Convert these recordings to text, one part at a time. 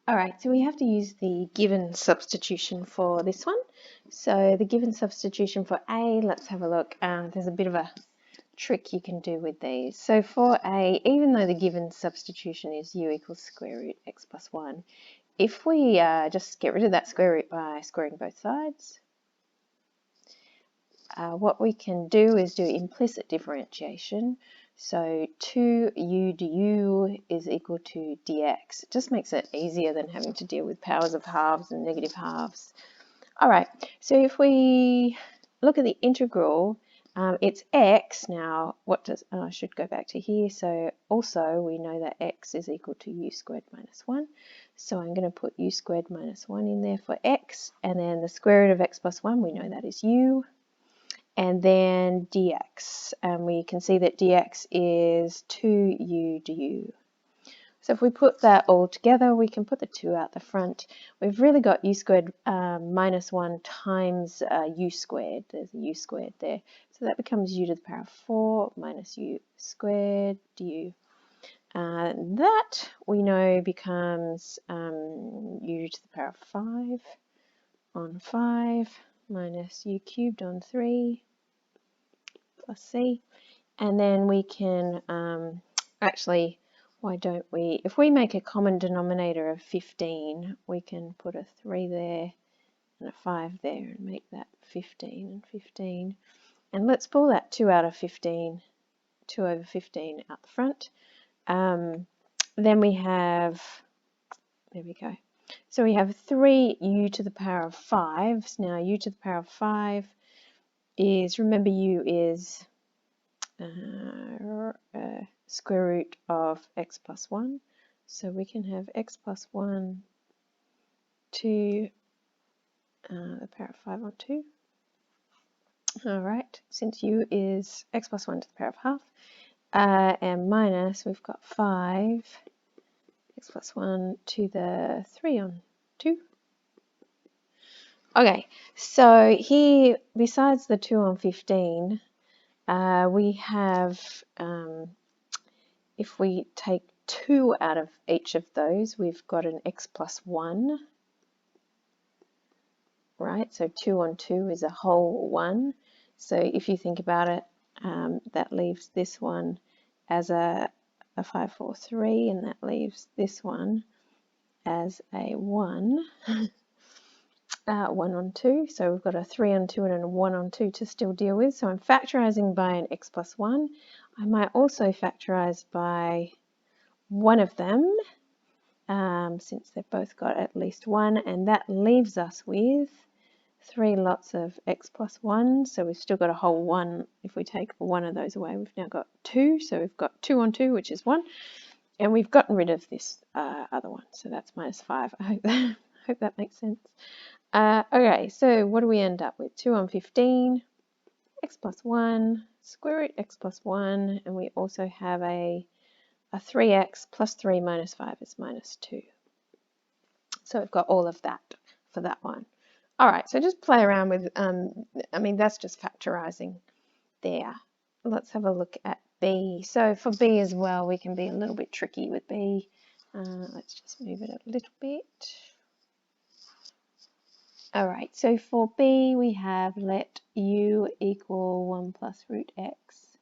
All right, so we have to use the given substitution for this one. So the given substitution for A, let's have a look. There's a bit of a trick you can do with these. So for A, even though the given substitution is u equals square root x plus 1, if we just get rid of that square root by squaring both sides, what we can do is do implicit differentiation. So 2u du is equal to dx. It just makes it easier than having to deal with powers of halves and negative halves. All right, so if we look at the integral, it's x. Now, what does, I should go back to here. So also we know that x is equal to u squared minus 1. So I'm going to put u squared minus 1 in there for x, and then the square root of x plus 1, we know that is u. And then dx, and we can see that dx is 2u du. So if we put that all together, we can put the 2 out the front. We've really got u squared minus 1 times u squared. There's a u squared there. So that becomes u to the power of 4 minus u squared du. That we know becomes u to the power of 5 on 5 minus u cubed on 3 plus c. And then we can actually, why don't we, if we make a common denominator of 15, we can put a 3 there and a 5 there and make that 15 and 15. And let's pull that 2 out of 15, 2 over 15 out the front. Then we have, there we go. So we have 3u to the power of 5. So now u to the power of 5 is, remember u is square root of x plus 1. So we can have x plus 1 to the power of 5 on 2. All right, since u is x plus 1 to the power of half, and minus, we've got 5 x plus 1 to the 3 on 2. Okay, so here, besides the 2 on 15, we have, if we take 2 out of each of those, we've got an x plus 1, right? So 2 on 2 is a whole 1. So if you think about it, that leaves this one as a 5, 4, 3, and that leaves this one as a 1. 1 on 2, so we've got a 3 on 2 and a 1 on 2 to still deal with. So I'm factorising by an x plus 1. I might also factorise by one of them, since they've both got at least 1, and that leaves us with 3 lots of x plus 1. So we've still got a whole 1. If we take one of those away, we've now got 2. So we've got 2 on 2, which is 1. And we've gotten rid of this other one. So that's minus 5. I hope that makes sense. Okay, so what do we end up with? 2 on 15, x plus 1, square root x plus 1, and we also have a 3x plus 3 minus 5 is minus 2. So we've got all of that for that one. All right, so just play around with, I mean, that's just factorising there. Let's have a look at B. So for B as well, we can be a little bit tricky with B. Let's just move it a little bit. All right, so for B, we have let u equal 1 plus root x.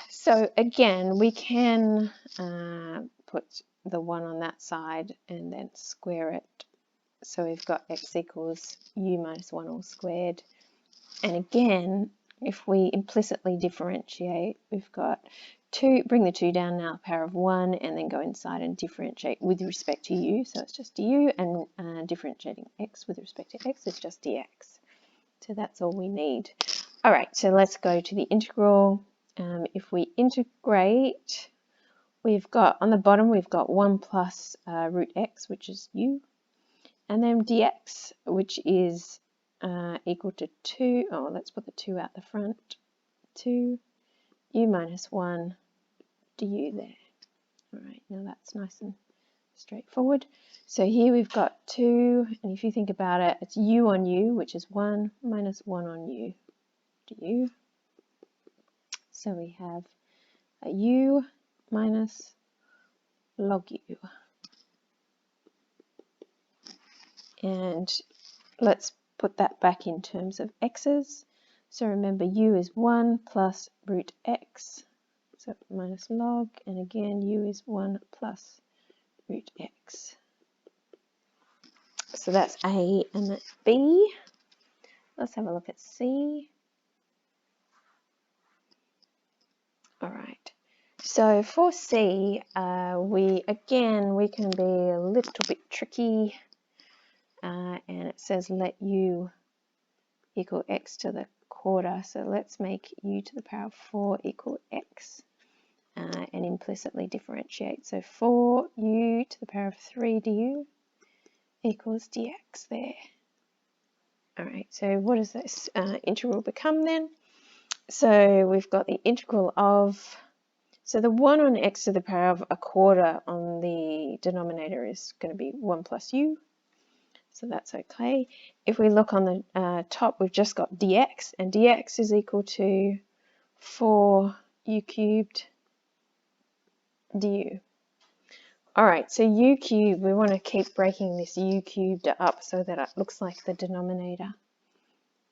So again, we can put the 1 on that side and then square it. So we've got x equals u minus 1 all squared. And again, if we implicitly differentiate, we've got 2, bring the 2 down now, power of 1, and then go inside and differentiate with respect to u. So it's just du, and differentiating x with respect to x is just dx. So that's all we need. All right, so let's go to the integral. If we integrate, we've got, on the bottom, we've got 1 plus root x, which is u, and then dx, which is equal to 2, oh, let's put the 2 out the front, 2 u minus 1 du there. All right, now that's nice and straightforward. So here we've got 2, and if you think about it, it's u on u, which is 1, minus 1 on u du. So we have a u minus log u. And let's put that back in terms of x's. So remember, u is 1 plus root x, so minus log, and again u is 1 plus root x. So that's A and that's B. Let's have a look at C. All right. So for C, we can be a little bit tricky, and it says let u equal x to the quarter. So let's make u to the power of 4 equal x, and implicitly differentiate. So 4u to the power of 3 du equals dx there. All right, so what does this integral become then? So we've got the integral of, so the 1 on x to the power of a quarter on the denominator is going to be 1 plus u. So that's okay. If we look on the top, we've just got dx, and dx is equal to 4u cubed du. All right, so u cubed, we want to keep breaking this u cubed up so that it looks like the denominator.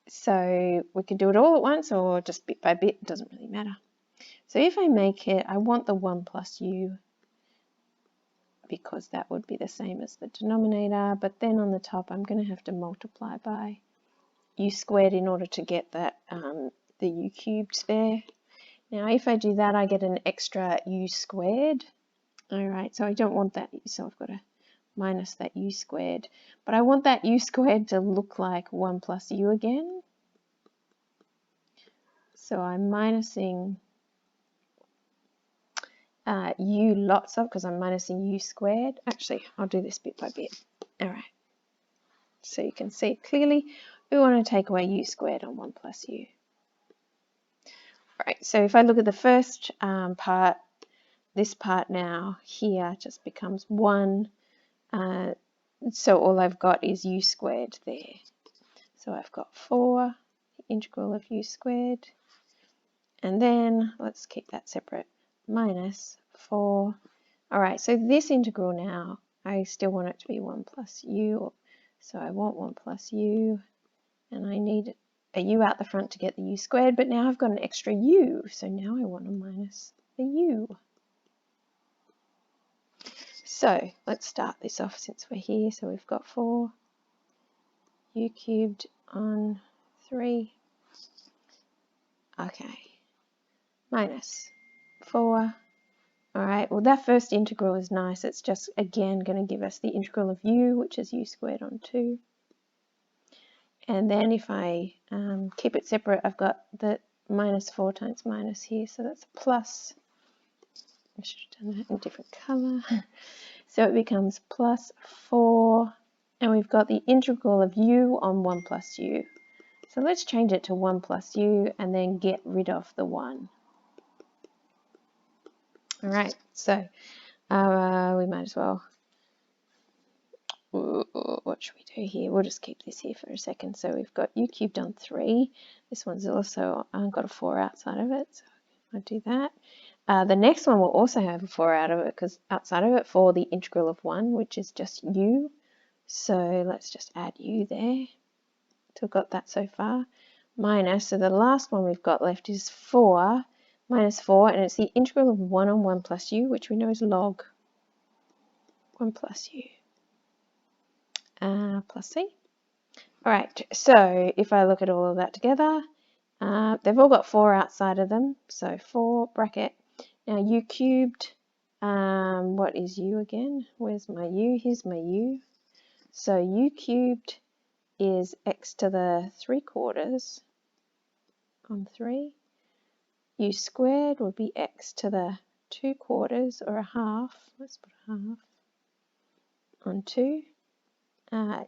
So we could do it all at once or just bit by bit, it doesn't really matter. So if I make it, I want the 1 plus u because that would be the same as the denominator, but then on the top I'm going to have to multiply by u squared in order to get that the u cubed there. Now if I do that, I get an extra u squared. All right, so I don't want that, so I've got to minus that u squared, but I want that u squared to look like 1 plus u again. So I'm minusing u lots of, because I'm minusing u squared. Actually, I'll do this bit by bit. All right, so you can see it clearly. We want to take away u squared on 1 plus u. All right, so if I look at the first part, this part now here just becomes 1. So all I've got is u squared there. So I've got 4, the integral of u squared, and then let's keep that separate, minus 4. All right, so this integral now, I still want it to be 1 plus u, so I want 1 plus u, and I need a u out the front to get the u squared, but now I've got an extra u, so now I want to minus the u. So let's start this off since we're here. So we've got 4 u cubed on 3, okay, minus 4. All right, well that first integral is nice. It's just again going to give us the integral of u, which is u squared on 2. And then if I keep it separate, I've got the minus 4 times minus here, so that's a plus. I should have done that in a different colour. So it becomes plus 4, and we've got the integral of u on 1 plus u. So let's change it to 1 plus u and then get rid of the 1. All right, so we might as well, what should we do here? We'll just keep this here for a second. So we've got u cubed on 3. This one's also got a 4 outside of it, so I'll do that. The next one will also have a 4 out of it, because outside of it, for the integral of 1, which is just u. So let's just add u there. So we've got that so far. Minus, so the last one we've got left is 4 minus 4, and it's the integral of 1 on 1 plus u, which we know is log 1 plus u. Plus c. All right, so if I look at all of that together, they've all got 4 outside of them, so 4 bracket. Now u cubed, what is u again? Where's my u? Here's my u. So u cubed is x to the 3/4 on 3. U squared would be x to the 2/4 or a half. Let's put a half on 2.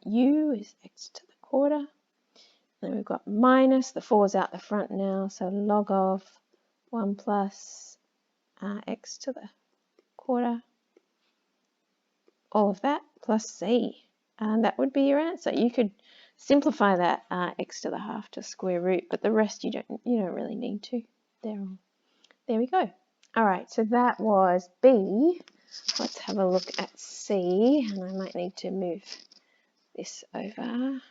U is x to the quarter. Then we've got minus, the 4's out the front now, so log of 1 plus x to the quarter. All of that plus c. And that would be your answer. You could simplify that x to the half to square root, but the rest you don't really need to. There we go. All right, so that was B. Let's have a look at C, and I might need to move this over.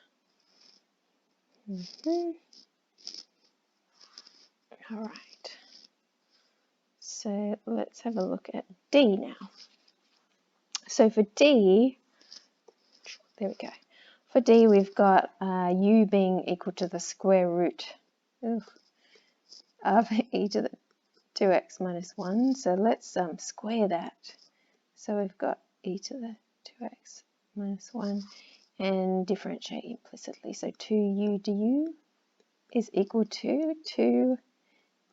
All right. So let's have a look at D now. So for D, there we go. For D, we've got u being equal to the square root of e to the 2x minus 1. So let's square that. So we've got e to the 2x minus 1 and differentiate implicitly. So 2u du is equal to 2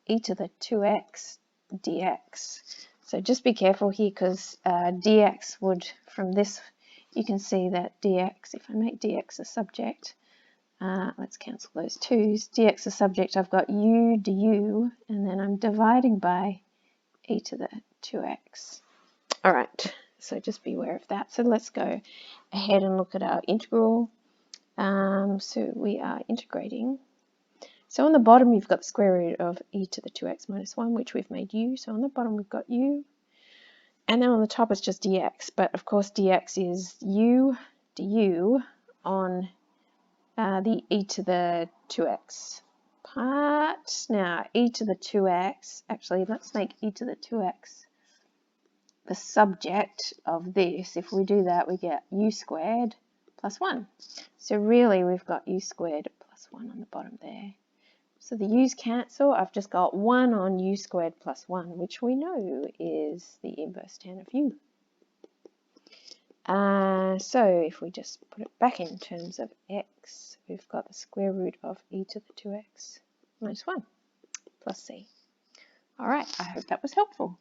e to the 2x dx. So just be careful here because dx would, from this, you can see that dx, if I make dx a subject, let's cancel those 2's, dx a subject, I've got u du, and then I'm dividing by e to the 2x. All right, so just be aware of that. So let's go ahead and look at our integral. So we are integrating. So on the bottom, you've got the square root of e to the 2x minus 1, which we've made u. So on the bottom, we've got u. And then on the top, it's just dx. But of course, dx is u du on the e to the 2x part. Now, e to the 2x, actually, let's make e to the 2x the subject of this. If we do that, we get u squared plus 1. So really, we've got u squared plus 1 on the bottom there. So the u's cancel. I've just got 1 on u squared plus 1, which we know is the inverse tan of u. So if we just put it back in terms of x, we've got the square root of e to the 2x minus 1 plus c. All right, I hope that was helpful.